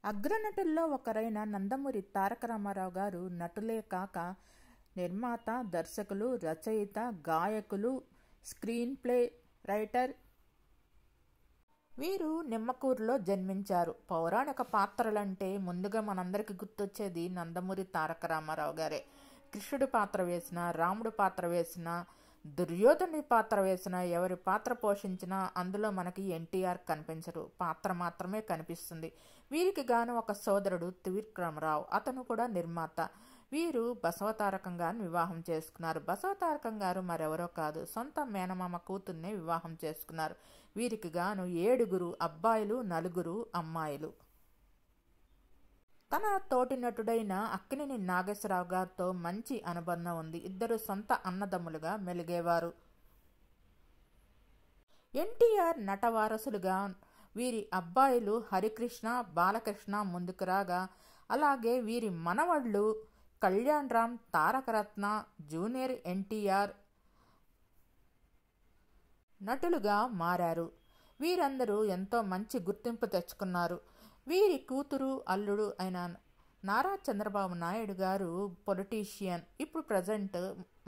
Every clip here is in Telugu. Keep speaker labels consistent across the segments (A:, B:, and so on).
A: అగ్రనటుల్లో ఒకరైన నందమూరి తారక రామారావు గారు నటులే కాక నిర్మాత, దర్శకులు, రచయిత, గాయకులు, స్క్రీన్ ప్లే రైటర్. వీరు నిమ్మకూరులో జన్మించారు. పౌరాణిక పాత్రలంటే ముందుగా మనందరికీ గుర్తొచ్చేది నందమూరి తారక రామారావు గారే. కృష్ణుడి పాత్ర వేసిన, రాముడి పాత్ర వేసిన, దుర్యోధనుడి పాత్ర వేసిన, ఎవరి పాత్ర పోషించినా అందులో మనకి ఎన్టీఆర్ కనిపించరు, పాత్ర మాత్రమే కనిపిస్తుంది. వీరికి గాను ఒక సోదరుడు త్రివిక్రమరావు, అతను కూడా నిర్మాత. వీరు బసవతారకం గారిని వివాహం చేసుకున్నారు. బసవతారకం గారు మరెవరో కాదు, సొంత మేనమామ కూతుర్నే వివాహం చేసుకున్నారు. వీరికి గాను 7 అబ్బాయిలు, 4 అమ్మాయిలు. తన తోటి నటుడైన అక్కినేని నాగేశ్వరరావు గారితో మంచి అనుబంధం ఉంది. ఇద్దరు సొంత అన్నదమ్ములుగా మెలిగేవారు. ఎన్టీఆర్ నట వారసులుగా వీరి అబ్బాయిలు హరికృష్ణ, బాలకృష్ణ ముందుకు రాగా, అలాగే వీరి మనవళ్ళు కళ్యాణ్ రామ్, తారకరత్న, జూనియర్ ఎన్టీఆర్ నటులుగా మారారు. వీరందరూ ఎంతో మంచి గుర్తింపు తెచ్చుకున్నారు. వీరి కూతురు, అల్లుడు అయిన నారా చంద్రబాబు నాయుడు గారు పొలిటీషియన్, ఇప్పుడు ప్రజెంట్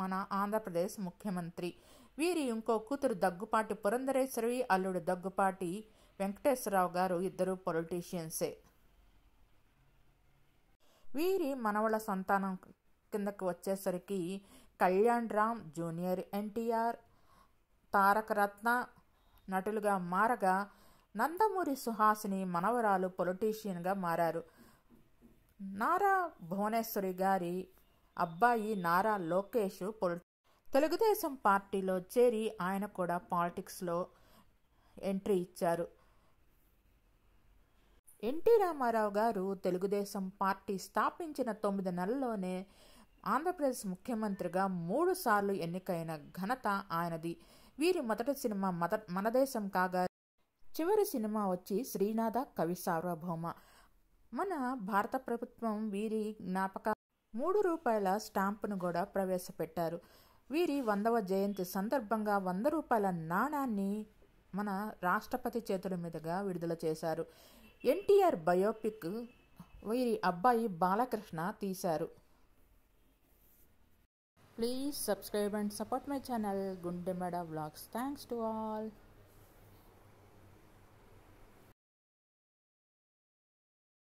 A: మన ఆంధ్రప్రదేశ్ ముఖ్యమంత్రి. వీరి ఇంకో కూతురు దగ్గుపాటి పురంధరేశ్వరి, అల్లుడు దగ్గుపాటి వెంకటేశ్వరరావు గారు ఇద్దరు పొలిటీషియన్సే. వీరి మనవల సంతానం కిందకు వచ్చేసరికి కళ్యాణ్ రామ్, జూనియర్ ఎన్టీఆర్, తారకరత్న నటులుగా మారగా, నందమూరి సుహాసిని మనవరాలు పొలిటీషియన్గా మారారు. నారా భువనేశ్వరి గారి అబ్బాయి నారా లోకేష్ తెలుగుదేశం పార్టీలో చేరి ఆయన కూడా పాలిటిక్స్లో ఎంట్రీ ఇచ్చారు. ఎన్టీ రామారావు గారు తెలుగుదేశం పార్టీ స్థాపించిన 9 నెలల్లోనే ఆంధ్రప్రదేశ్ ముఖ్యమంత్రిగా 3 సార్లు ఎన్నికైన ఘనత ఆయనది. వీరి మొదటి సినిమా మనదేశం కాగా, చివరి సినిమా వచ్చి శ్రీనాథ కవి సార్వభౌమ. మన భారత ప్రభుత్వం వీరి జ్ఞాపక ₹3 స్టాంపును కూడా ప్రవేశపెట్టారు. వీరి 100వ జయంతి సందర్భంగా ₹100 నాణాన్ని మన రాష్ట్రపతి చేతుల మీదుగా విడుదల చేశారు. ఎన్టీఆర్ బయోపిక్ వీరి అబ్బాయి బాలకృష్ణ తీశారు. Please subscribe and support my channel Gundemeda vlogs. Thanks to all.